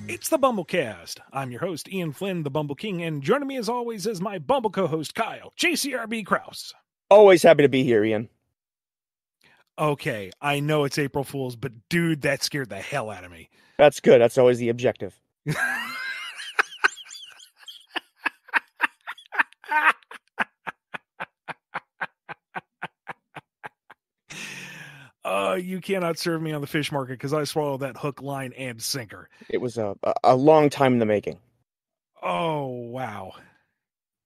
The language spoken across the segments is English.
It's the BumbleKast. I'm your host, Ian Flynn, the Bumble King, and joining me as always is my Bumble co-host, Kyle, JCRB Krause. Always happy to be here, Ian. Okay, I know it's April Fool's, but dude, that scared the hell out of me. That's good. That's always the objective. You cannot serve me on the fish market because I swallowed that hook, line, and sinker. It was a long time in the making. Oh, wow.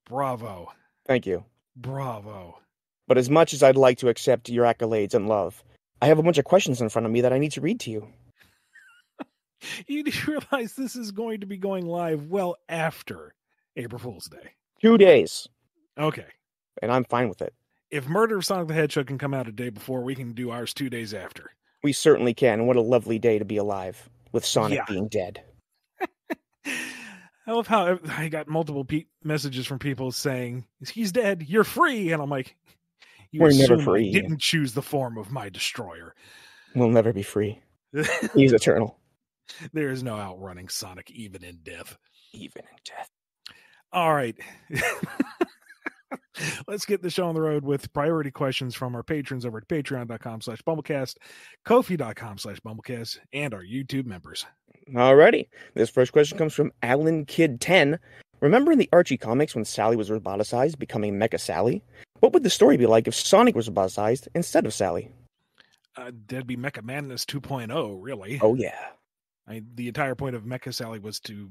Bravo. Thank you. Bravo. But as much as I'd like to accept your accolades and love, I have a bunch of questions in front of me that I need to read to you. You do realize this is going to be going live well after April Fool's Day. 2 days. Okay. And I'm fine with it. If Murder of Sonic the Hedgehog can come out a day before, we can do ours 2 days after. We certainly can. And what a lovely day to be alive, with Sonic being dead. I love how I got multiple messages from people saying, he's dead, you're free. And I'm like, we're never free. I didn't choose the form of my destroyer. We'll never be free. He's eternal. There is no outrunning Sonic, even in death. Even in death. All right. Let's get the show on the road with priority questions from our patrons over at patreon.com/BumbleKast, Ko-fi.com/BumbleKast, and our YouTube members. Alrighty. This first question comes from Alan Kid 10. Remember in the Archie comics when Sally was roboticized, becoming Mecha Sally? What would the story be like if Sonic was roboticized instead of Sally? That'd be Mecha Madness 2.0, really. Oh, yeah. The entire point of Mecha Sally was to,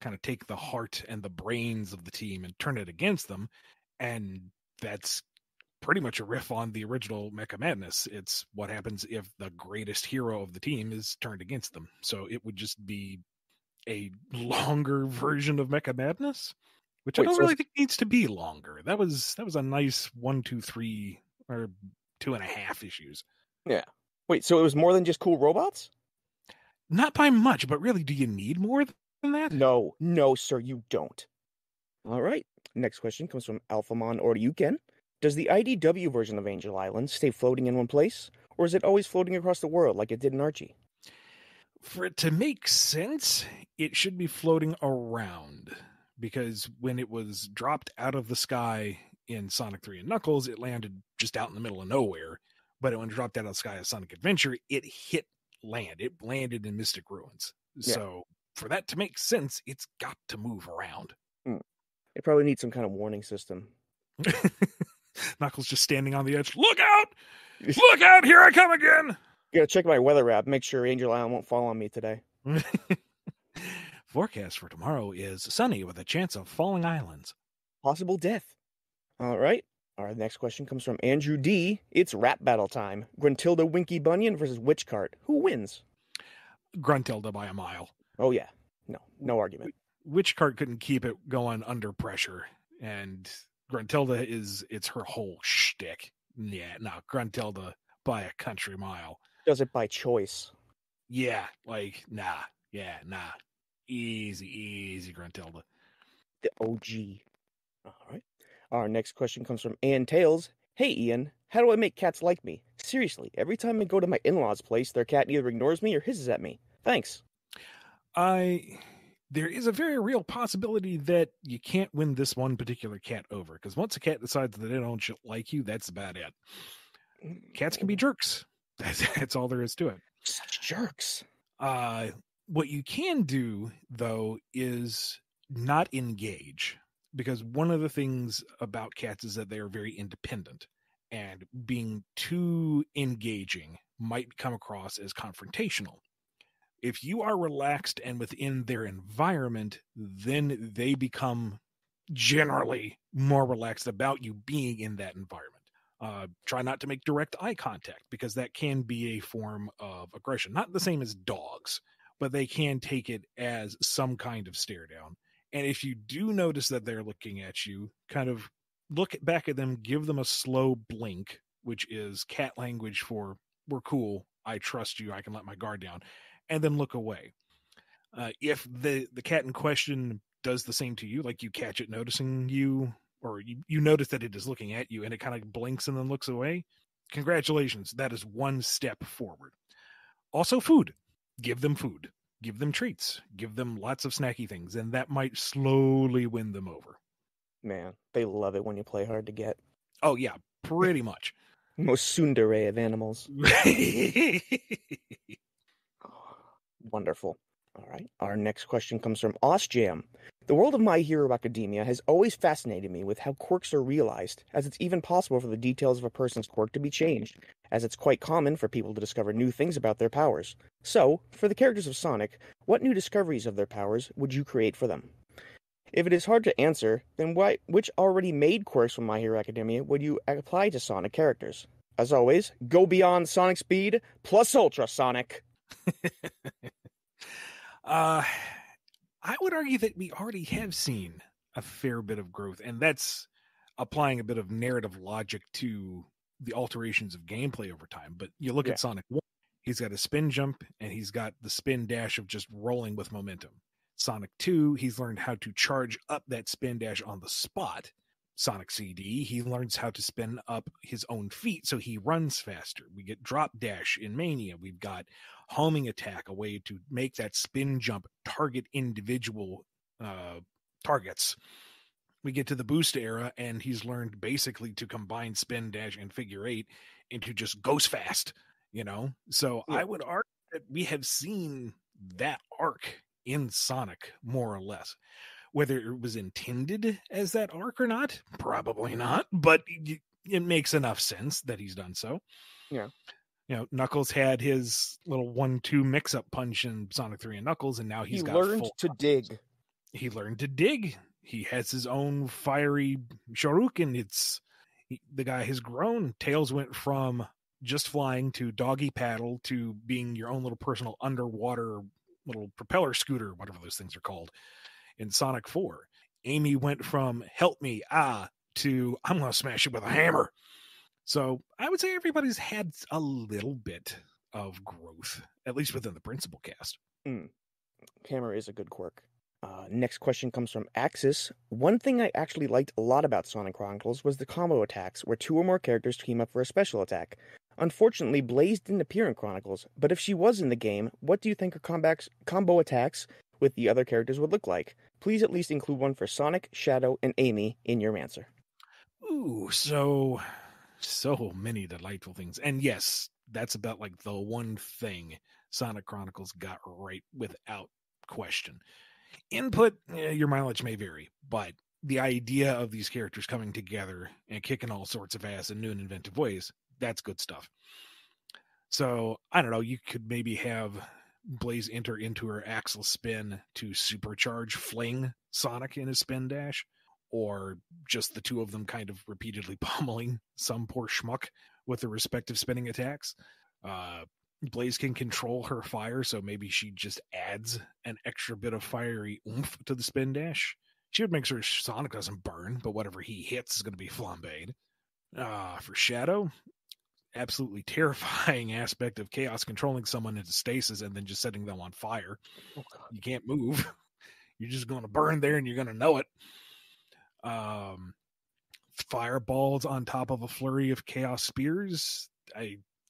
kind of take the heart and the brains of the team and turn it against them. And that's pretty much a riff on the original Mecha Madness. It's what happens if the greatest hero of the team is turned against them. So it would just be a longer version of Mecha Madness, which I don't really think needs to be longer. That was a nice 1, 2, 3 or 2.5 issues. Yeah. Wait, so it was more than just cool robots? Not by much, but really, do you need more than that? No, sir, you don't. All right. Next question comes from Alphamon Oryuken. Does the IDW version of Angel Island stay floating in one place, or is it always floating across the world like it did in Archie? For it to make sense, it should be floating around, because when it was dropped out of the sky in Sonic 3 and Knuckles, it landed just out in the middle of nowhere. But when it dropped out of the sky of Sonic Adventure, it hit land. It landed in Mystic Ruins. Yeah. So for that to make sense, it's got to move around. It probably needs some kind of warning system. Knuckles just standing on the edge. Look out! Look out! Here I come again! You gotta check my weather app. Make sure Angel Island won't fall on me today. Forecast for tomorrow is sunny with a chance of falling islands. Possible death. All right. Our next question comes from Andrew D. It's rap battle time. Gruntilda Winky Bunyan versus Witchcart. Who wins? Gruntilda by a mile. Oh, yeah. No argument. Witchcart couldn't keep it going under pressure, and Gruntilda it's her whole shtick. Yeah, no, Gruntilda by a country mile. Does it by choice. Yeah, nah. Easy, Gruntilda. The OG. All right. Our next question comes from Ann Tails. Hey, Ian, how do I make cats like me? Seriously, every time I go to my in-laws' place, their cat either ignores me or hisses at me. Thanks. There is a very real possibility that you can't win this one particular cat over, because once a cat decides that they don't like you, that's about it. Cats can be jerks. That's all there is to it. Such jerks. What you can do, though, is not engage, because one of the things about cats is that they are very independent, and being too engaging might come across as confrontational. If you are relaxed and within their environment, then they become generally more relaxed about you being in that environment. Try not to make direct eye contact, because that can be a form of aggression. Not the same as dogs, but they can take it as some kind of stare down. And if you do notice that they're looking at you, kind of look back at them, give them a slow blink, which is cat language for, we're cool, I trust you, I can let my guard down. And then look away. If the cat in question does the same to you, like you catch it noticing you, or you notice that it is looking at you and it kind of blinks and then looks away, congratulations, that is one step forward. Also food. Give them food. give them treats, give them lots of snacky things, and that might slowly win them over. Man, they love it when you play hard to get. Oh, yeah, pretty much. Most tsundere of animals. Wonderful. All right. Our next question comes from Osjam. The world of My Hero Academia has always fascinated me with how quirks are realized, as it's even possible for the details of a person's quirk to be changed, as it's quite common for people to discover new things about their powers. So, for the characters of Sonic, what new discoveries of their powers would you create for them? If it is hard to answer, then which already made quirks from My Hero Academia would you apply to Sonic characters? As always, go beyond Sonic Speed plus Ultra Sonic. I would argue that we already have seen a fair bit of growth, and that's applying a bit of narrative logic to the alterations of gameplay over time. But you look at Sonic 1, he's got a spin jump, and he's got the spin dash of just rolling with momentum. Sonic 2, he's learned how to charge up that spin dash on the spot. Sonic CD, he learns how to spin up his own feet so he runs faster. We get drop dash in Mania. We've got homing attack, a way to make that spin jump target individual targets. We get to the boost era, and he's learned basically to combine spin dash and figure eight into just goes fast, you know? So I would argue that we have seen that arc in Sonic, more or less. Whether it was intended as that arc or not, probably not, but it makes enough sense that he's done so. Yeah. You know, Knuckles had his little 1-2 mix-up punch in Sonic 3 and Knuckles, and now he learned to dig. He learned to dig. He has his own fiery Shoryuken. The guy has grown. Tails went from just flying to doggy paddle to being your own little personal underwater little propeller scooter, whatever those things are called. In Sonic 4, Amy went from help me, to I'm going to smash it with a hammer. So I would say everybody's had a little bit of growth, at least within the principal cast. Hammer is a good quirk. Next question comes from Axis. One thing I actually liked a lot about Sonic Chronicles was the combo attacks, where 2 or more characters team up for a special attack. Unfortunately, Blaze didn't appear in Chronicles, but if she was in the game, what do you think her combo attacks with the other characters would look like? Please at least include one for Sonic, Shadow, and Amy in your answer. Ooh, so many delightful things. And yes, that's about like the one thing Sonic Chronicles got right without question. Input, your mileage may vary, but the idea of these characters coming together and kicking all sorts of ass in new and inventive ways, that's good stuff. So, I don't know, you could maybe have Blaze enter into her axle spin to supercharge Fling Sonic in his spin dash, or just the two of them kind of repeatedly pummeling some poor schmuck with their respective spinning attacks. Blaze can control her fire, so maybe she just adds an extra bit of fiery oomph to the spin dash. She would make sure Sonic doesn't burn, but whatever he hits is going to be flambéed. For Shadow, absolutely terrifying aspect of chaos controlling someone into stasis and then just setting them on fire. Oh, God. You can't move. You're just going to burn there and you're going to know it. Fireballs on top of a flurry of chaos spears.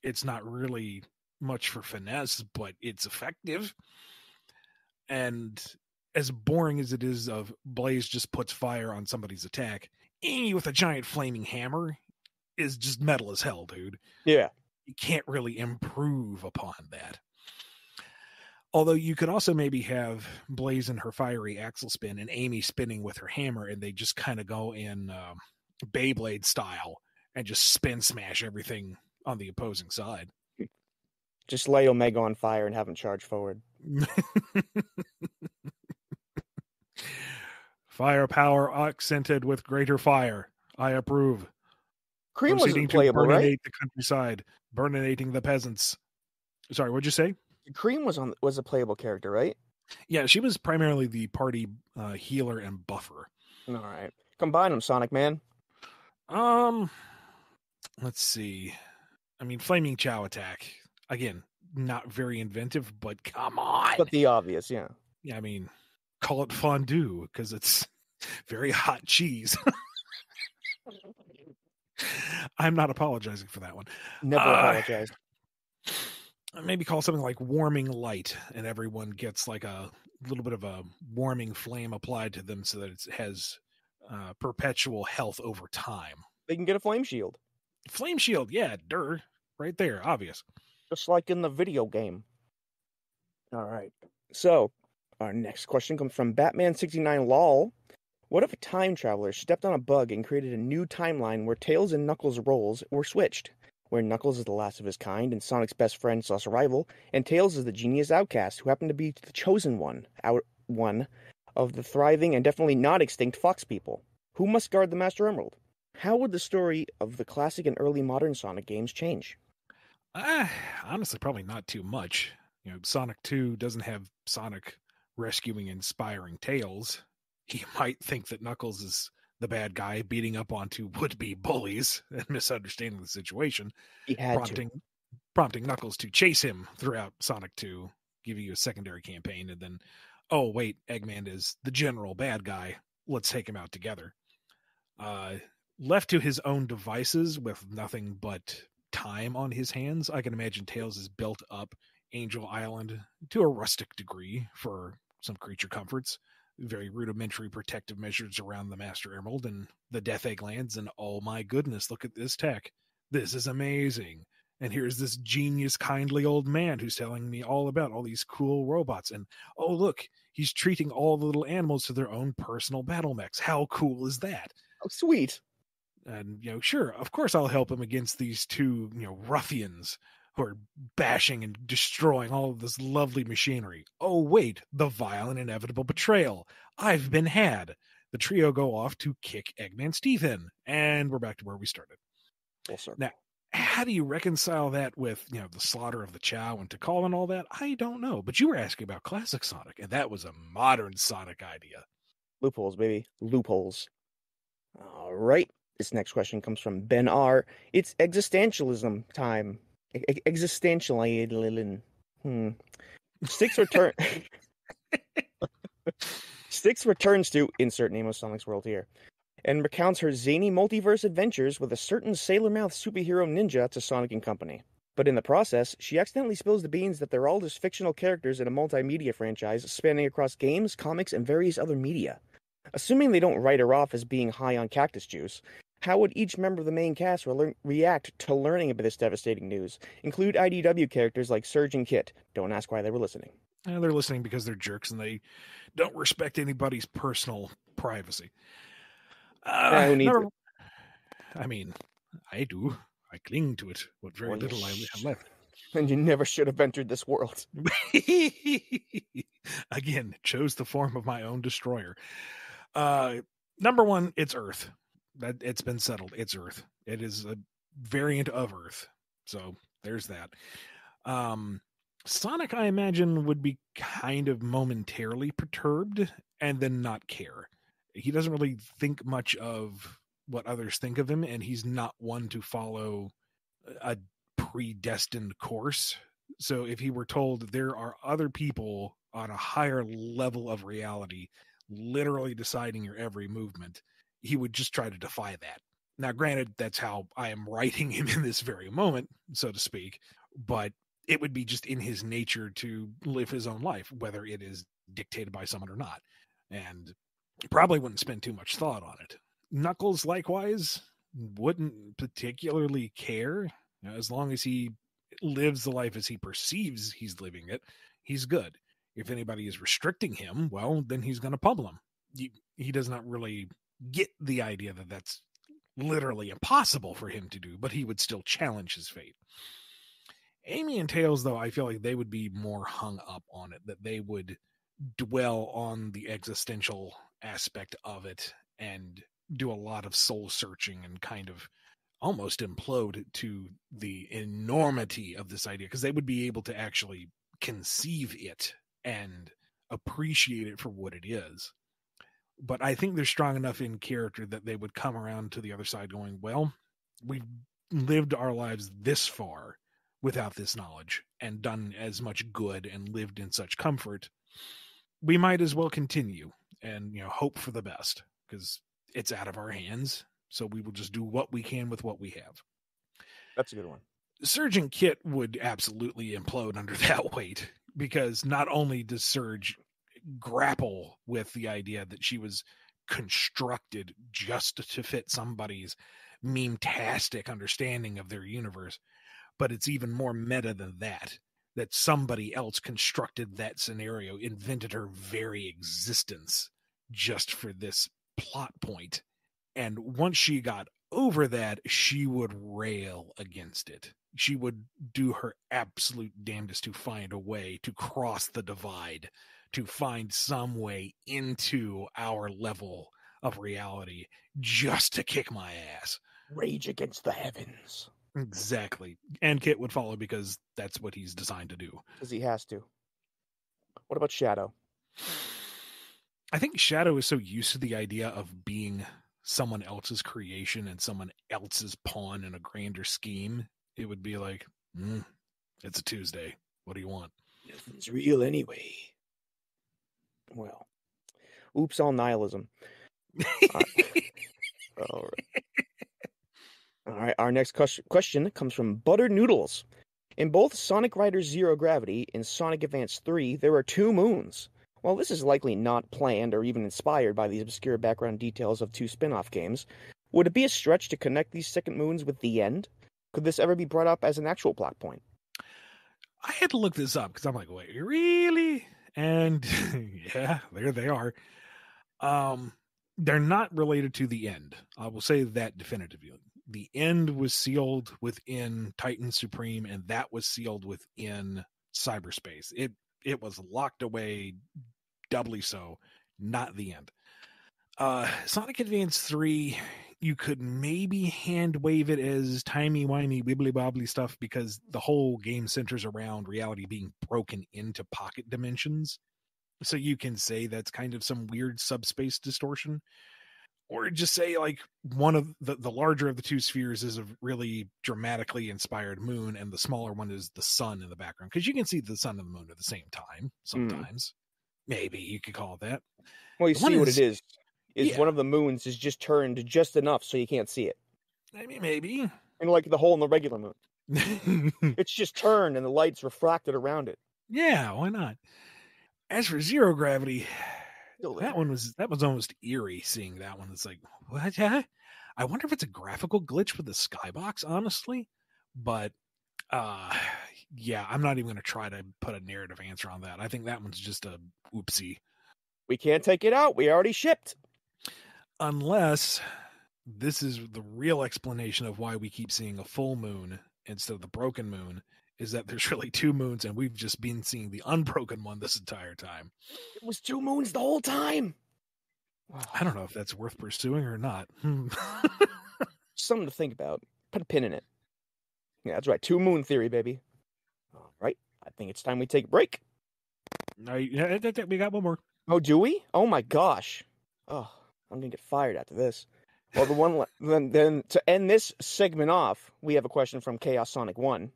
It's not really much for finesse, but it's effective. And as boring as it is of Blaze just puts fire on somebody's attack, Amy with a giant flaming hammer is just metal as hell, dude. Yeah. You can't really improve upon that. Although you could also maybe have Blaze in her fiery axle spin and Amy spinning with her hammer, and they just kind of go in Beyblade style and just spin smash everything on the opposing side. Just lay Omega on fire and have him charge forward. Firepower accented with greater fire. I approve. Cream wasn't playable, right? The countryside, burninating the peasants. Sorry, what'd you say? Cream was a playable character, right? Yeah, she was primarily the party healer and buffer. All right, combine them, Sonic Man. Let's see. I mean, Flaming Chow attack again, not very inventive, but come on. But the obvious, yeah. Yeah, I mean, call it fondue because it's very hot cheese. I'm not apologizing for that one. Never apologize. maybe call something like warming light, and everyone gets like a little bit of a warming flame applied to them so that it has perpetual health over time. They can get a flame shield, Flame shield, yeah, right there, obvious. just like in the video game. All right. So, our next question comes from Batman69 LOL. What if a time traveler stepped on a bug and created a new timeline where Tails and Knuckles' roles were switched? Where Knuckles is the last of his kind and Sonic's best friend / rival, and Tails is the genius outcast who happened to be the chosen one of the thriving and definitely not extinct Fox people. Who must guard the Master Emerald? How would the story of the classic and early modern Sonic games change? Honestly, probably not too much. Sonic 2 doesn't have Sonic rescuing inspiring Tails. You might think that Knuckles is the bad guy beating up onto would-be bullies and misunderstanding the situation, He had prompting Knuckles to chase him throughout Sonic 2, giving you a secondary campaign, and then, oh, wait, Eggman is the general bad guy. Let's take him out together. Left to his own devices with nothing but time on his hands, I can imagine Tails has built up Angel Island to a rustic degree for some creature comforts, very rudimentary protective measures around the Master Emerald and the Death Egg lands, and oh my goodness, look at this tech. This is amazing. And here's this genius, kindly old man who's telling me all about all these cool robots. And oh, look, he's treating all the little animals to their own personal battle mechs. How cool is that? Oh, sweet. And, sure, of course I'll help him against these two, ruffians who are bashing and destroying all of this lovely machinery. Oh, wait, the vile and inevitable betrayal. I've been had. The trio go off to kick Eggman's teeth in, and we're back to where we started. Full circle. Now, how do you reconcile that with, the slaughter of the Chow and Tikal and all that? I don't know, but you were asking about classic Sonic, and that was a modern Sonic idea. Loopholes, baby. Loopholes. All right. This next question comes from Ben R. It's existentialism time. Existentialism. Styx returns to insert name of Sonic's world here, and recounts her zany multiverse adventures with a certain sailor-mouthed superhero ninja to Sonic and Company. But in the process, she accidentally spills the beans that they're all just fictional characters in a multimedia franchise spanning across games, comics, and various other media. Assuming they don't write her off as being high on cactus juice, how would each member of the main cast react to learning about this devastating news? Include IDW characters like Surge and Kit. Don't ask why they were listening. They're listening because they're jerks and they don't respect anybody's personal privacy. I mean, I do. I cling to it. What very little I have left. And you never should have entered this world. Again, chose the form of my own destroyer. Number one, it's Earth. That it's been settled. It's Earth. It is a variant of Earth. So there's that. Sonic, I imagine, would be kind of momentarily perturbed and then not care. He doesn't really think much of what others think of him, and he's not one to follow a predestined course. So if he were told there are other people on a higher level of reality literally deciding your every movement, he would just try to defy that. Now, granted, that's how I am writing him in this very moment, so to speak, but it would be just in his nature to live his own life, whether it is dictated by someone or not. And probably wouldn't spend too much thought on it. Knuckles, likewise, wouldn't particularly care. As long as he lives the life as he perceives he's living it, he's good. If anybody is restricting him, well, then he's going to pummel him. He does not really get the idea that that's literally impossible for him to do, but he would still challenge his fate. Amy and Tails, though, I feel like they would be more hung up on it, that they would dwell on the existential aspect of it and do a lot of soul searching and kind of almost implode to the enormity of this idea, because they would be able to actually conceive it and appreciate it for what it is. But I think they're strong enough in character that they would come around to the other side going, well, we've lived our lives this far without this knowledge and done as much good and lived in such comfort. We might as well continue and, hope for the best, because it's out of our hands. So we will just do what we can with what we have. That's a good one. Surgeon Kit would absolutely implode under that weight, because not only does Surge grapple with the idea that she was constructed just to fit somebody's meme-tastic understanding of their universe, but it's even more meta than that, that somebody else constructed that scenario, invented her very existence just for this plot point. And once she got over that, she would rail against it. She would do her absolute damnedest to find a way to cross the divide, to find some way into our level of reality, just to kick my ass. Rage against the heavens. Exactly. And Kit would follow, because that's what he's designed to do. Because he has to. What about Shadow? I think Shadow is so used to the idea of being someone else's creation and someone else's pawn in a grander scheme. It would be like, it's a Tuesday. What do you want? Nothing's real anyway. Well, oops, all nihilism. All right. Our next question comes from Butter Noodles. In both Sonic Riders Zero Gravity and Sonic Advance 3, there are 2 moons. While this is likely not planned or even inspired by these obscure background details of 2 spin-off games, would it be a stretch to connect these second moons with the end? Could this ever be brought up as an actual plot point? I had to look this up, because I'm like, wait, really? And yeah, there they are. They're not related to the end. I will say that definitively. The end was sealed within Titan Supreme, and that was sealed within cyberspace. It was locked away, doubly so, not the end. Sonic Advance 3, you could maybe hand wave it as timey-wimey, wibbly-wobbly stuff, because the whole game centers around reality being broken into pocket dimensions. So you can say that's kind of some weird subspace distortion. Or just say, like, one of the larger of the 2 spheres is a really dramatically inspired moon, and the smaller one is the sun in the background. Because you can see the sun and the moon at the same time, sometimes. Maybe you could call it that. Well, you see what it is. Yeah. One of the moons is just turned just enough so you can't see it. I mean, maybe. And like the hole in the regular moon. It's just turned and the light's refracted around it. Yeah, why not? As for Zero Gravity, that was almost eerie seeing that one. It's like, what? I wonder if it's a graphical glitch with the skybox, honestly. But yeah, I'm not even going to try to put a narrative answer on that. I think that one's just a oopsie. We can't take it out. We already shipped. Unless this is the real explanation of why we keep seeing a full moon instead of the broken moon, is that there's really 2 moons, and we've just been seeing the unbroken one this entire time. It was 2 moons the whole time. I don't know if that's worth pursuing or not. Something to think about. Put a pin in it. Yeah, that's right. 2 moon theory, baby. All right. I think it's time we take a break. Yeah, we got one more. Oh, do we? Oh my gosh. Oh, I'm gonna get fired after this. Well, then to end this segment off, we have a question from Chaos Sonic 1.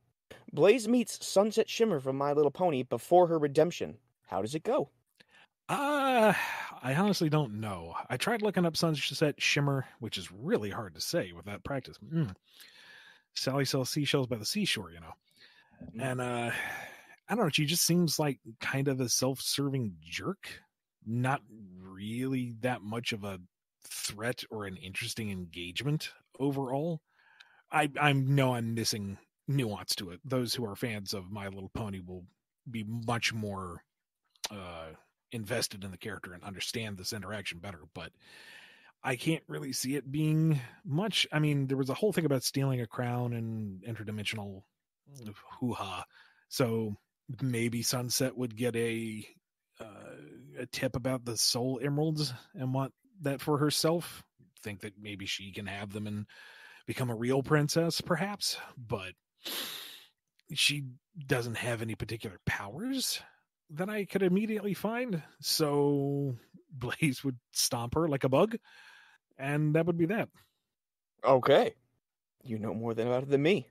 Blaze meets Sunset Shimmer from My Little Pony before her redemption. How does it go? I honestly don't know. I tried looking up Sunset Shimmer, which is really hard to say without practice. Sally sells seashells by the seashore, you know. And I don't know, she just seems like kind of a self-serving jerk. Not really that much of a threat or an interesting engagement overall. I know I'm missing nuance to it. Those who are fans of My Little Pony will be much more invested in the character and understand this interaction better, but I can't really see it being much. I mean, there was a whole thing about stealing a crown and interdimensional hoo-ha, so maybe Sunset would get a tip about the soul emeralds and want that for herself. Think that maybe she can have them and become a real princess, perhaps, but she doesn't have any particular powers that I could immediately find, so Blaze would stomp her like a bug, and that would be that. Okay. You know more about it than me.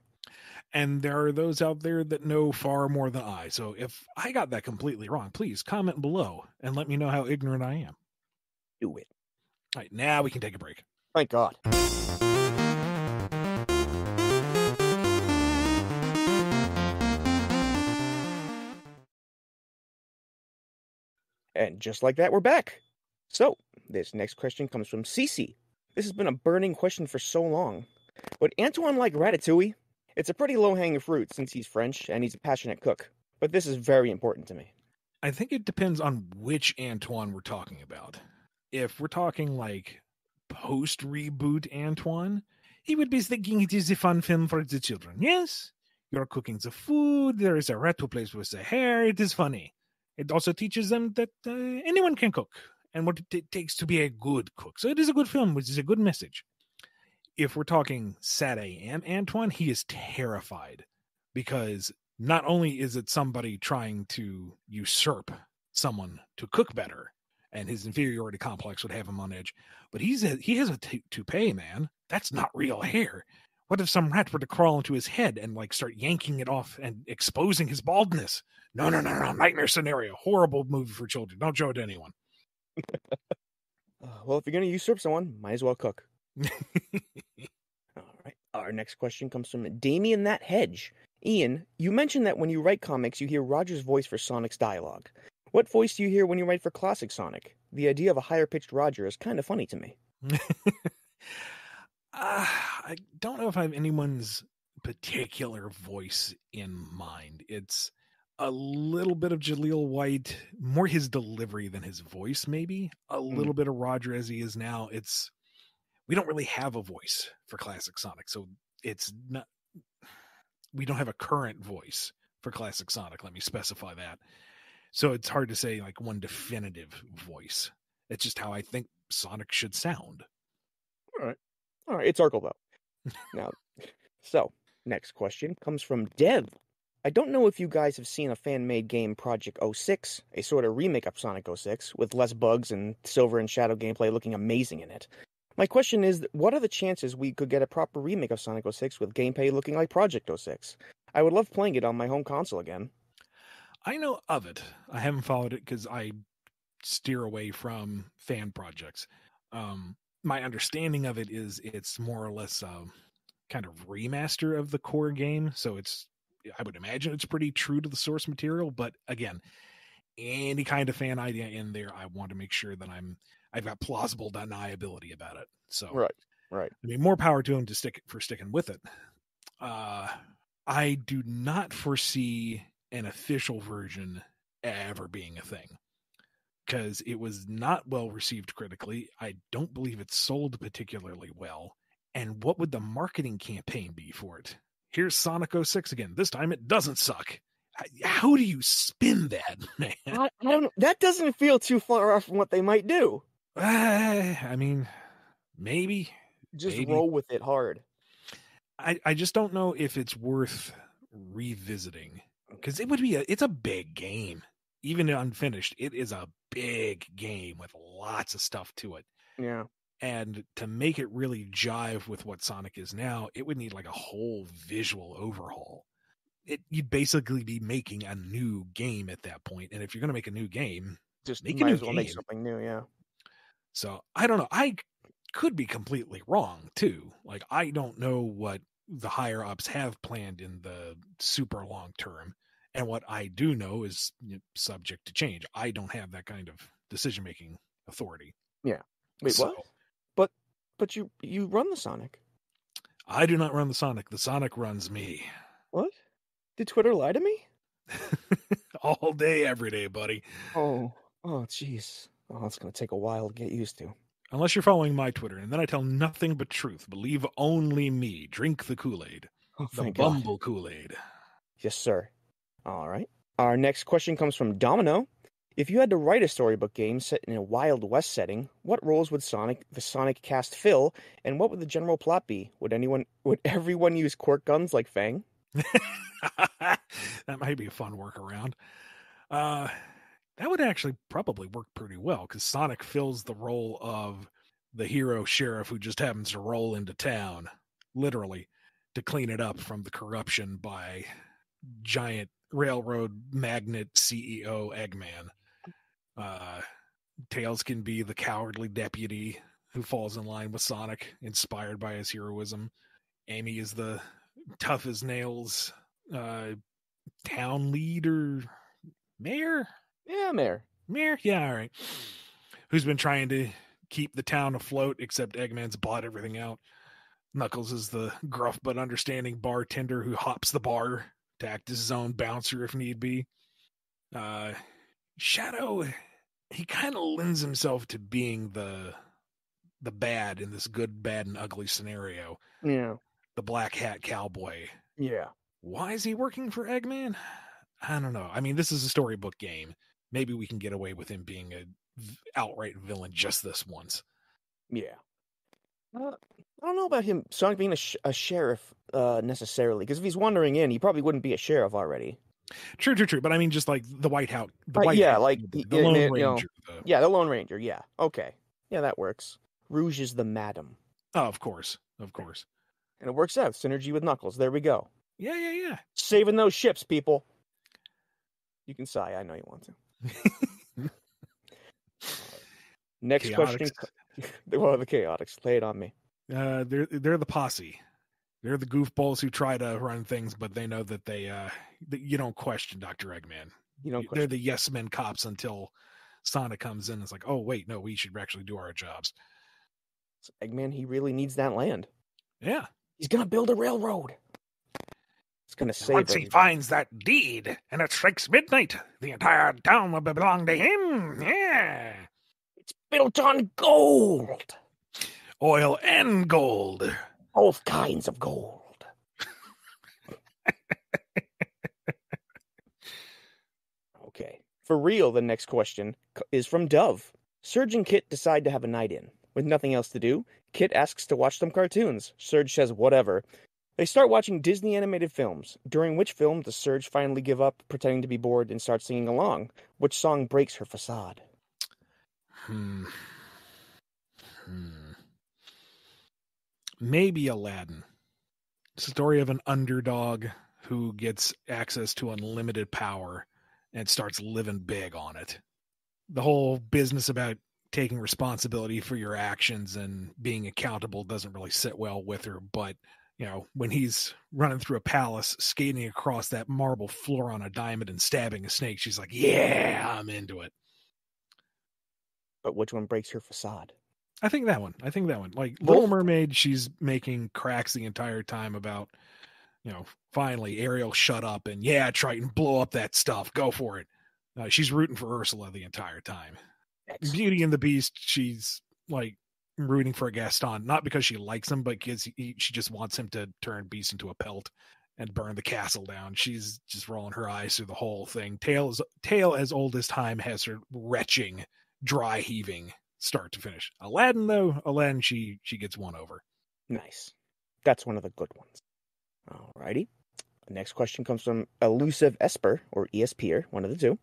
And there are those out there that know far more than I, so if I got that completely wrong, please comment below and let me know how ignorant I am. Do it. All right, now we can take a break. Thank God. And just like that, we're back. So, this next question comes from Cece. This has been a burning question for so long. Would Antoine like ratatouille? It's a pretty low-hanging fruit since he's French and he's a passionate cook. But this is very important to me. I think it depends on which Antoine we're talking about. If we're talking like post-reboot Antoine, he would be thinking it is a fun film for the children. Yes, you're cooking the food, there is a rat who plays with the hair, it is funny. It also teaches them that anyone can cook and what it takes to be a good cook. So it is a good film, which is a good message. If we're talking Sad AM Antoine, he is terrified because not only is it somebody trying to usurp someone to cook better, and his inferiority complex would have him on edge, but he has a toupee, man. That's not real hair. What if some rat were to crawl into his head and like start yanking it off and exposing his baldness? No. Nightmare scenario. Horrible movie for children. Don't show it to anyone. Well, if you're going to usurp someone, might as well cook. All right. Our next question comes from Damien That Hedge. Ian, you mentioned that when you write comics, you hear Roger's voice for Sonic's dialogue. What voice do you hear when you write for classic Sonic? The idea of a higher-pitched Roger is kind of funny to me. I don't know if I have anyone's particular voice in mind. It's a little bit of Jaleel White, more his delivery than his voice, maybe. A little bit of Roger as he is now. We don't really have a voice for classic Sonic, so it's not. We don't have a current voice for classic Sonic. Let me specify that. So it's hard to say like one definitive voice. It's just how I think Sonic should sound. All right. It's Urkel though. Now, so next question comes from Dev. I don't know if you guys have seen a fan-made game, Project 06, a sort of remake of Sonic 06, with less bugs and Silver and Shadow gameplay looking amazing in it. My question is, what are the chances we could get a proper remake of Sonic 06 with gameplay looking like Project 06? I would love playing it on my home console again. I know of it. I haven't followed it because I steer away from fan projects. My understanding of it is it's more or less kind of remaster of the core game. So I would imagine it's pretty true to the source material. But again, any kind of fan idea in there, I want to make sure that I've got plausible deniability about it. So right. I mean, more power to him for sticking with it. I do not foresee an official version ever being a thing because it was not well received critically. I don't believe it sold particularly well. And what would the marketing campaign be for it? Here's Sonic 06 again. This time it doesn't suck. How do you spin that, man? I don't know. That doesn't feel too far off from what they might do. I mean, maybe. Just roll with it hard. I just don't know if it's worth revisiting because it's a big game. Even unfinished, it is a big game with lots of stuff to it. Yeah. And to make it really jive with what Sonic is now, it would need like a whole visual overhaul. You'd basically be making a new game at that point. And if you're going to make a new game, just make a new game. Make something new, yeah. So I don't know. I could be completely wrong too. Like I don't know what the higher ups have planned in the super long term. And what I do know is subject to change. I don't have that kind of decision-making authority. Yeah. Wait, what? But you run the Sonic. I do not run the Sonic. The Sonic runs me. What? Did Twitter lie to me? All day, every day, buddy. Oh, jeez. Oh, it's going to take a while to get used to. Unless you're following my Twitter, and then I tell nothing but truth. Believe only me. Drink the Kool-Aid. Oh, the Bumble Kool-Aid. Yes, sir. All right. Our next question comes from Domino. If you had to write a storybook game set in a Wild West setting, what roles would the Sonic cast fill, and what would the general plot be? Would everyone use quirk guns like Fang? That might be a fun workaround. That would actually probably work pretty well because Sonic fills the role of the hero sheriff who just happens to roll into town, literally, to clean it up from the corruption by giant railroad magnate CEO Eggman. Tails can be the cowardly deputy who falls in line with Sonic, inspired by his heroism. Amy is the tough as nails town lead or mayor? Yeah, mayor. Yeah, all right. Who's been trying to keep the town afloat, except Eggman's bought everything out. Knuckles is the gruff but understanding bartender who hops the bar to act as his own bouncer if need be. Shadow, he kind of lends himself to being the bad in this good, bad, and ugly scenario. Yeah. The black hat cowboy. Yeah. Why is he working for Eggman? I don't know. I mean, this is a storybook game. Maybe we can get away with him being a outright villain just this once. Yeah. I don't know about him Sonic being a sheriff necessarily, because if he's wandering in, he probably wouldn't be a sheriff already. True. But I mean, just like the White House, the Lone Ranger. Yeah, the Lone Ranger. Yeah, okay, yeah, that works. Rouge is the madam. Oh, of course. And it works out. Synergy with Knuckles. There we go. Yeah. Saving those ships, people. You can sigh. I know you want to. Next question. Well, the Chaotix. Lay it on me. They're the posse. They're the goofballs who try to run things, but they know that you don't question Dr. Eggman. They're the yes men cops until Sonic comes in and it's like, oh, wait, no, we should actually do our jobs. So Eggman, he really needs that land. Yeah. He's going to build a railroad. It's going to save Once he finds that deed and it strikes midnight, the entire town will belong to him. Yeah. It's built on gold. Oil and gold. Both kinds of gold. Okay. For real, the next question is from Dove. Surge and Kit decide to have a night in. With nothing else to do, Kit asks to watch some cartoons. Surge says whatever. They start watching Disney animated films, during which film does Surge finally give up, pretending to be bored, and start singing along? Which song breaks her facade? Maybe Aladdin. It's a story of an underdog who gets access to unlimited power and starts living big on it. The whole business about taking responsibility for your actions and being accountable doesn't really sit well with her, but when he's running through a palace, skating across that marble floor on a diamond and stabbing a snake, she's like, yeah, I'm into it. But which one breaks her facade? I think that one. Like Little Mermaid, she's making cracks the entire time about, finally Ariel shut up and Triton, blow up that stuff. Go for it. She's rooting for Ursula the entire time. Excellent. Beauty and the Beast, she's like rooting for Gaston, not because she likes him, but because she just wants him to turn Beast into a pelt and burn the castle down. She's just rolling her eyes through the whole thing. Tail, as old as time, has her retching, dry heaving start to finish. Aladdin, she gets one over. Nice. That's one of the good ones. Alrighty. The next question comes from Elusive Esper, or ESPer, one of the two.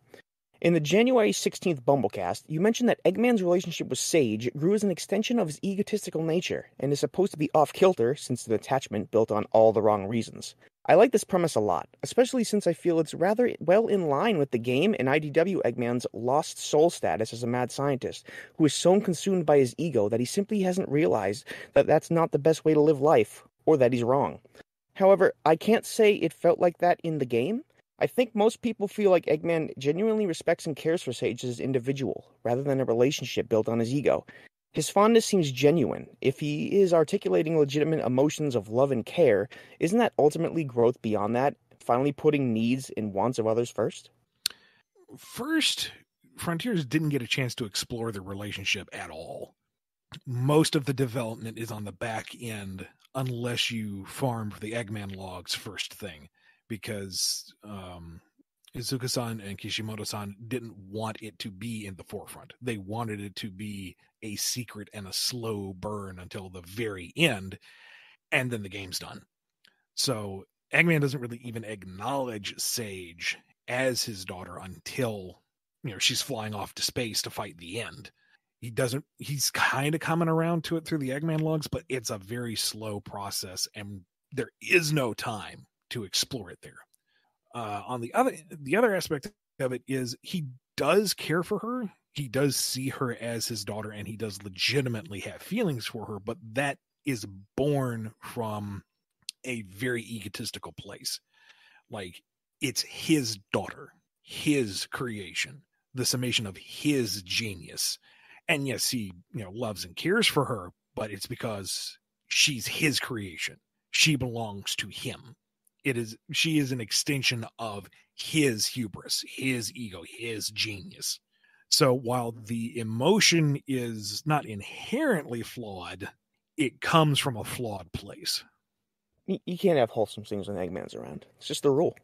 In the January 16th BumbleKast, you mentioned that Eggman's relationship with Sage grew as an extension of his egotistical nature, and is supposed to be off-kilter since the attachment built on all the wrong reasons. I like this premise a lot, especially since I feel it's rather well in line with the game and IDW Eggman's lost soul status as a mad scientist, who is so consumed by his ego that he simply hasn't realized that that's not the best way to live life, or that he's wrong. However, I can't say it felt like that in the game. I think most people feel like Eggman genuinely respects and cares for Sage as an individual, rather than a relationship built on his ego. His fondness seems genuine. If he is articulating legitimate emotions of love and care, isn't that ultimately growth beyond that, finally putting needs and wants of others first? First, Frontiers didn't get a chance to explore the relationship at all. Most of the development is on the back end, unless you farm for the Eggman logs first thing, because Izuka-san and Kishimoto-san didn't want it to be in the forefront. They wanted it to be a secret and a slow burn until the very end, and then the game's done. So Eggman doesn't really even acknowledge Sage as his daughter until she's flying off to space to fight the end. He's kind of coming around to it through the Eggman logs, but it's a very slow process, and there is no time to explore it there. On the other aspect of it is he does care for her. He does see her as his daughter, and he does legitimately have feelings for her, but that is born from a very egotistical place. Like, it's his daughter, his creation. the summation of his genius. And yes, he, loves and cares for her, but it's because she's his creation. She belongs to him. She is an extension of his hubris, his ego, his genius. So while the emotion is not inherently flawed, it comes from a flawed place. You can't have wholesome things when Eggman's around. It's just the rule.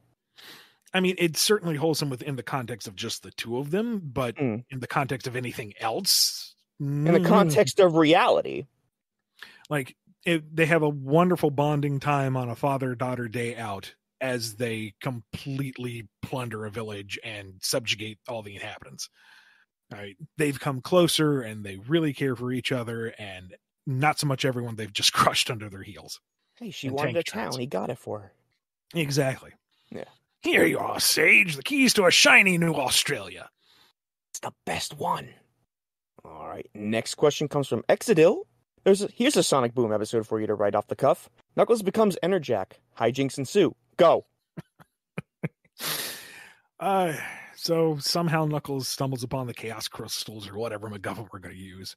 I mean, it's certainly wholesome within the context of just the two of them, but in the context of anything else... In the context of reality. Like, they have a wonderful bonding time on a father-daughter day out as they completely plunder a village and subjugate all the inhabitants. Right? They've come closer, and they really care for each other, and not so much everyone they've just crushed under their heels. Hey, she wanted a town. He got it for her. Exactly. Yeah. Here you are, Sage. The keys to a shiny new Australia. It's the best one. All right. Next question comes from Exadil. Here's a Sonic Boom episode for you to write off the cuff. Knuckles becomes Enerjack. Hijinks ensue. Go. So somehow Knuckles stumbles upon the Chaos Crystals or whatever MacGuffin we're going to use.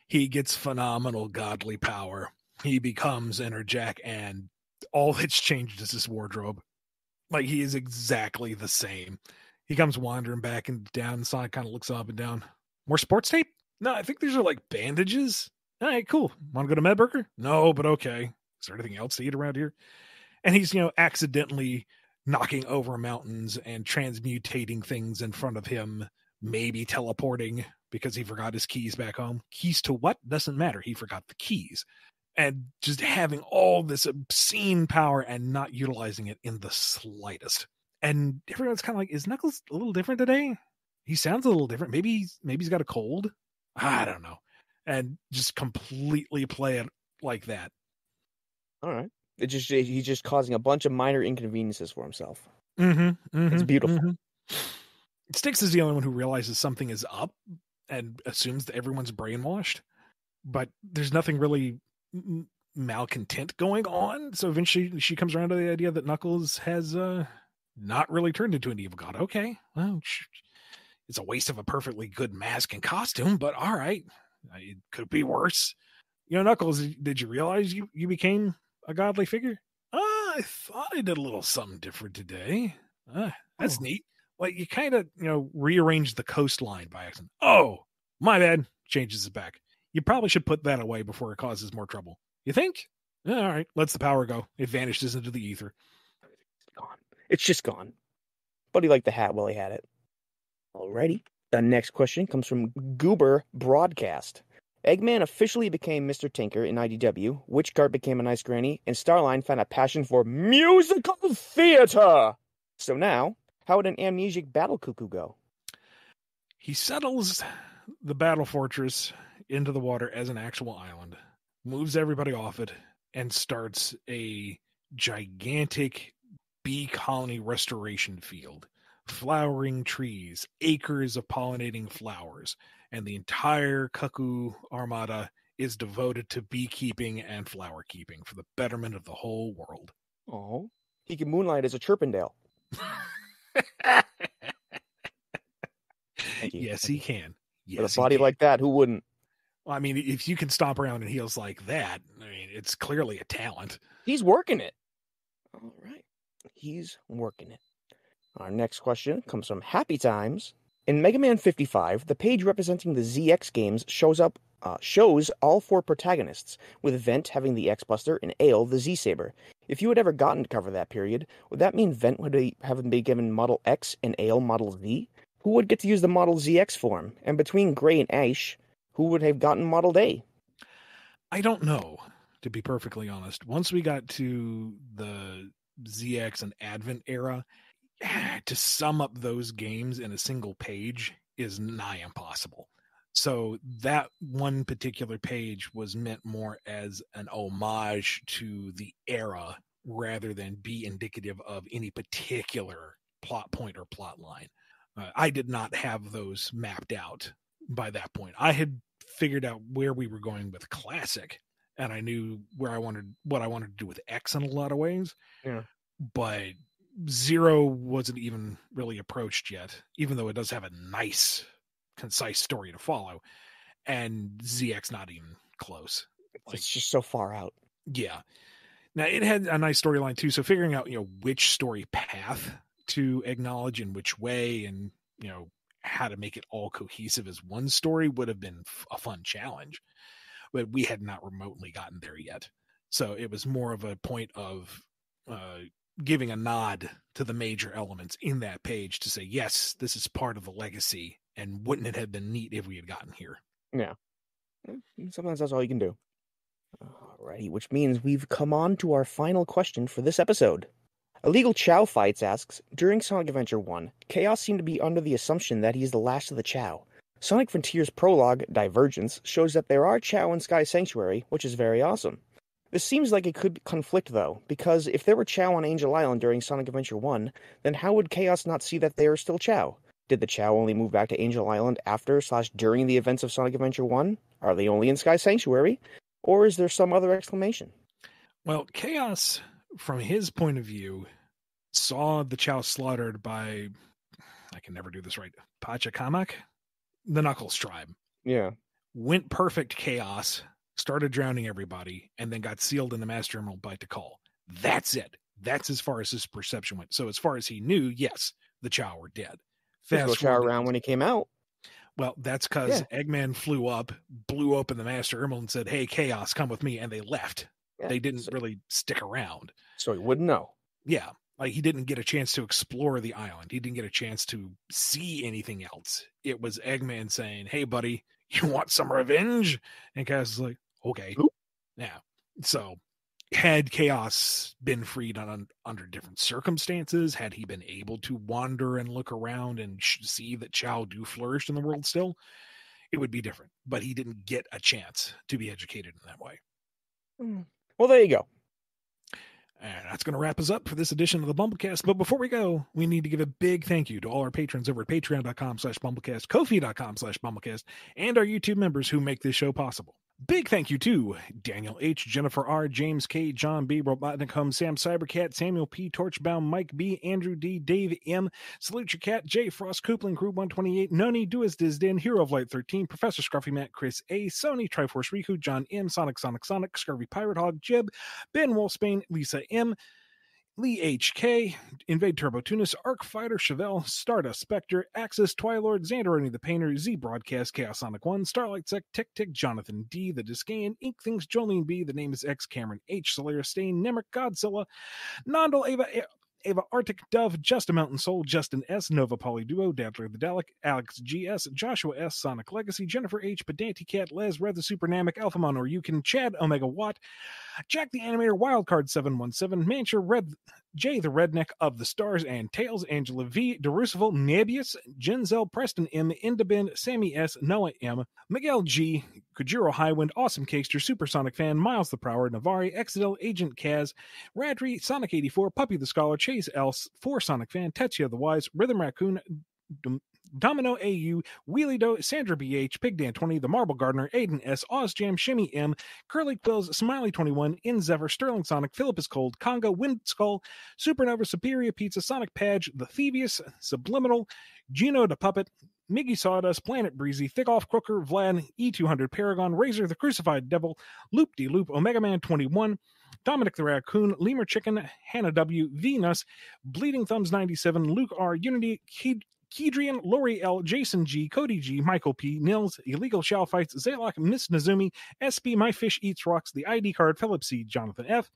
He gets phenomenal godly power. He becomes Enerjack, and all that's changed is his wardrobe. Like, he is exactly the same. He comes wandering back and down, and Sonic kind of looks up and down. More sports tape? No, I think these are like bandages. All right, cool. Want to go to Medburger? No, but okay. Is there anything else to eat around here? And he's, accidentally knocking over mountains and transmutating things in front of him, maybe teleporting because he forgot his keys back home. Keys to what? Doesn't matter. He forgot the keys. And just having all this obscene power and not utilizing it in the slightest. And everyone's kind of like, is Knuckles a little different today? He sounds a little different. Maybe he's got a cold. I don't know. And just completely play it like that. All right. He's just causing a bunch of minor inconveniences for himself. It's beautiful. Styx is the only one who realizes something is up and assumes that everyone's brainwashed. But there's nothing really malcontent going on. So eventually she comes around to the idea that Knuckles has not really turned into an evil god. Okay, well, it's a waste of a perfectly good mask and costume, but all right. It could be worse. Knuckles, did you realize you became a godly figure? I thought I did a little something different today. That's neat. Like, you kind of, rearranged the coastline by accident. Oh, my bad. Changes it back. You probably should put that away before it causes more trouble. You think? All right, lets the power go. It vanishes into the ether. It's gone. It's just gone. But he liked the hat while he had it. Alrighty. The next question comes from Goober Broadcast. Eggman officially became Mr. Tinker in IDW, Witchguard became a nice granny, and Starline found a passion for musical theater! So now, how would an amnesic battle cuckoo go? He settles the battle fortress into the water as an actual island, moves everybody off it, and starts a gigantic bee colony restoration field. Flowering trees, acres of pollinating flowers, and the entire cuckoo armada is devoted to beekeeping and flower keeping for the betterment of the whole world. Oh, he can moonlight as a Chirpendale. Yes, he can. Yes, with a body like that, who wouldn't? Well, I mean, if you can stomp around in heels like that, I mean, it's clearly a talent. He's working it. All right. He's working it. Our next question comes from Happy Times. In Mega Man 55, the page representing the ZX games shows all four protagonists, with Vent having the X-Buster and Ale the Z-Saber. If you had ever gotten to cover that period, would that mean Vent would have been given Model X and Ale Model Z? Who would get to use the Model ZX form? And between Gray and Ash, who would have gotten Model A? I don't know, to be perfectly honest. Once we got to the ZX and Advent era, to sum up those games in a single page is nigh impossible. So that one particular page was meant more as an homage to the era rather than be indicative of any particular plot point or plot line. I did not have those mapped out by that point. I had figured out where we were going with Classic, and I knew what I wanted to do with X in a lot of ways. Yeah. But Zero wasn't even really approached yet, even though it does have a nice, concise story to follow. And ZX not even close. It's just so far out. Yeah. Now, it had a nice storyline, too. So figuring out, which story path to acknowledge in which way and, how to make it all cohesive as one story would have been a fun challenge. But we had not remotely gotten there yet. So it was more of a point of giving a nod to the major elements in that page to say, yes, this is part of the legacy. And wouldn't it have been neat if we had gotten here? Yeah. Sometimes that's all you can do. Alrighty, which means we've come on to our final question for this episode. Illegal Chow Fights asks, during Sonic Adventure 1, Chaos seemed to be under the assumption that he's the last of the Chow. Sonic Frontier's prologue, Divergence, shows that there are Chow in Sky Sanctuary, which is very awesome. This seems like it could conflict, though, because if there were Chow on Angel Island during Sonic Adventure 1, then how would Chaos not see that they are still Chow? Did the Chow only move back to Angel Island after/during the events of Sonic Adventure 1? Are they only in Sky Sanctuary? Or is there some other explanation? Well, Chaos, from his point of view, saw the Chow slaughtered by, I can never do this right, Pachacamac? The Knuckles tribe. Yeah. Went perfect Chaos, started drowning everybody, and then got sealed in the Master Emerald by Tikal. That's it. That's as far as his perception went. So as far as he knew, yes, the Chow were dead. There's Chow around when he came out. Well, that's because Eggman flew up, blew open the Master Emerald, and said, hey, Chaos, come with me, and they left. Yeah, they didn't really stick around. So he wouldn't know. Yeah. Like, he didn't get a chance to explore the island. He didn't get a chance to see anything else. It was Eggman saying, hey, buddy, you want some revenge? And Chaos is like, okay. Oop. Yeah. So had Chaos been freed under different circumstances, had he been able to wander and look around and see that Chow do flourish in the world still, it would be different. But he didn't get a chance to be educated in that way. Well, there you go. And that's going to wrap us up for this edition of the BumbleKast. But before we go, we need to give a big thank you to all our patrons over at patreon.com/BumbleKast, Ko-fi.com/BumbleKast, and our YouTube members who make this show possible. Big thank you to Daniel H., Jennifer R., James K., John B., Robotnik Home, Sam Cybercat, Samuel P., Torchbound, Mike B., Andrew D., Dave M., Salute Your Cat, J. Frost, Coupling Crew 128, Noni, Dois Dizdin, Hero of Light 13, Professor Scruffy Matt, Chris A., Sony, Triforce Riku, John M., Sonic, Scurvy Pirate Hog, Jib, Ben Wolfsbane, Lisa M., Lee H.K., Invade Turbo Tunis, Arc Fighter, Chevelle, Stardust Spectre, Axis, Twilord, Xanderoni the Painter, Z Broadcast, Chaos Sonic 1, Starlight Sec, Tick Tick, Jonathan D., The Discayan, Ink Things, Jolene B., The Name is X, Cameron H., Solaire Stain, Nemric Godzilla, Nondal, Ava Arctic Dove, Just a Mountain Soul, Justin S., Nova Polyduo, Dadler the Dalek, Alex G.S., Joshua S., Sonic Legacy, Jennifer H., Pedanti Cat, Les, Red the Supernamic, Alphamon or Yukin, Chad Omega Watt, Jack the Animator, Wildcard 717, Mancher, Red Jay the Redneck of the Stars and Tails, Angela V, DeRusseville, Nabius, Genzel, Preston M, Indabin, Sammy S, Noah M, Miguel G, Kujiro Highwind, Awesome Cakester, Supersonic Fan, Miles the Prower, Navari, Exidel, Agent Kaz, Radry, Sonic 84, Puppy the Scholar, Chase Else, 4 Sonic Fan, Tetsuya the Wise, Rhythm Raccoon, Domino AU, Wheelie Doe, Sandra BH, Pigdan 20, The Marble Gardener, Aiden S, Ozjam, Shimmy M, Curly Quills, Smiley 21, Inzephyr, Sterling Sonic, Philip is Cold, Congo, Wind Skull, Supernova, Superior Pizza, Sonic Padge, The Thievius, Subliminal, Gino the Puppet, Miggy Sawdust, Planet Breezy, Thickoff Crooker, Vlad, E200 Paragon, Razor the Crucified Devil, Loop De Loop, Omega Man 21, Dominic the Raccoon, Lemur Chicken, Hannah W, Venus, Bleeding Thumbs 97, Luke R, Unity, Kedrian, Lori L, Jason G, Cody G, Michael P, Nils, Illegal Shall Fights, Zaylock, Miss Nazumi, SP, My Fish Eats Rocks, The ID Card, Philip C, Jonathan F,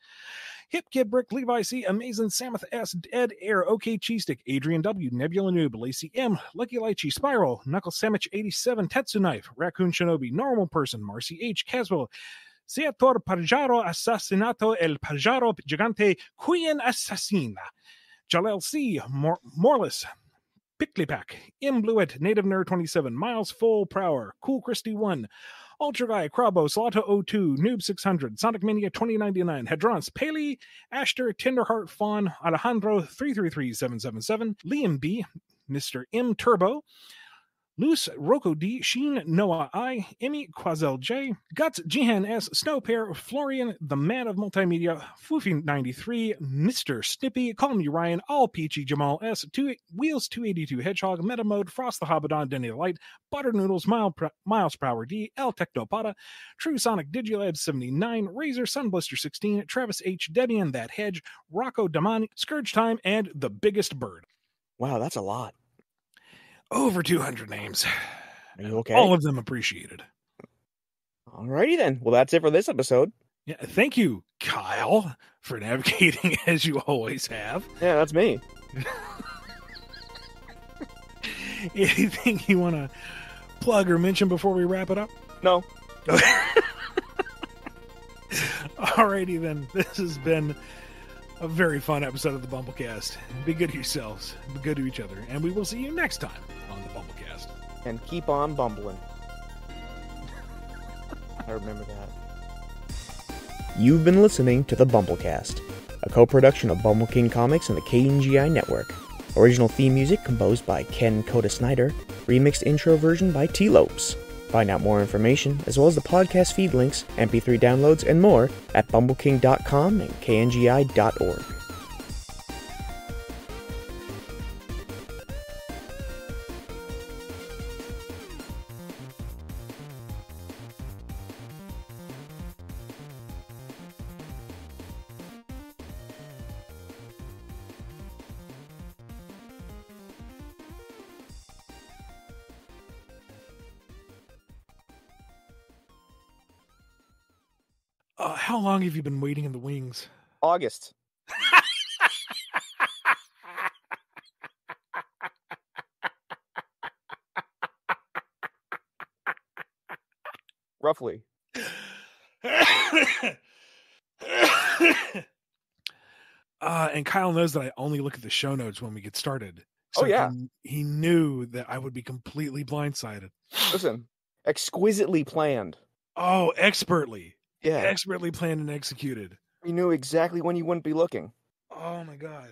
Hip Kid Brick, Levi C, Amazing, Samoth S, Ed Air, OK Cheesestick, Adrian W, Nebula Noob, Lacey M, Lucky Lychee, Spiral, Knuckle Sandwich 87, Tetsu Knife, Raccoon Shinobi, Normal Person, Marcy H, Caswell, Seator Pajaro Assassinato El Pajaro Gigante Queen Assassina, Jalel C, Morless, Pickley Pack, M Bluet, Native Nerd 27, Miles Full Prower, Cool Christy 1, Ultra Guy, Crabo, Slato 02, Noob 600, Sonic Mania 2099, Hadrons, Paley, Ashter, Tenderheart Fawn, Alejandro 333777, Liam B, Mr. M Turbo, Luce, Rocco D, Sheen, Noah I, Emmy, Quazel J, Guts, Jihan S, Snowpair, Florian, The Man of Multimedia, Foofy93, Mr. Snippy, Call Me Ryan, All Peachy, Jamal S, Wheels 282 Hedgehog, Meta Mode, Frost the Hobbadon, Denny the Light, Butter Noodles, Miles Power D, El Technopada, True Sonic Digilab 79, Razor, Sunblister 16, Travis H, Debian, That Hedge, Rocco Damani, Scourge Time, and The Biggest Bird. Wow, that's a lot. Over 200 names. Are you okay? All of them appreciated. Alrighty then. Well, that's it for this episode. Yeah, thank you, Kyle, for navigating as you always have. Yeah, that's me. Anything you want to plug or mention before we wrap it up? No. Alrighty then. This has been a very fun episode of the BumbleKast. Be good to yourselves. Be good to each other. And we will see you next time on the BumbleKast. And keep on bumbling. I remember that. You've been listening to the BumbleKast, a co-production of Bumble King Comics and the KNGI Network. Original theme music composed by Ken Coda Snyder. Remixed intro version by T. Lopes. Find out more information, as well as the podcast feed links, MP3 downloads, and more at bumbleking.com and kngi.org. How long have you been waiting in the wings? August. Roughly. And Kyle knows that I only look at the show notes when we get started. So yeah. He knew that I would be completely blindsided. Listen, exquisitely planned. Oh, expertly. Yeah. Expertly planned and executed. We knew exactly when you wouldn't be looking. Oh my God.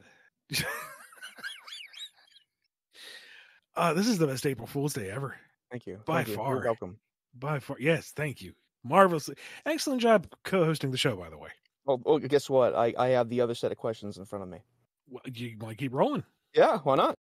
This is the best April Fool's Day ever. Thank you. By Thank far. You. You're welcome. By far. Yes, thank you. Marvelously. Excellent job co-hosting the show, by the way. Oh, guess what? I have the other set of questions in front of me. Well, you want to keep rolling? Yeah, why not?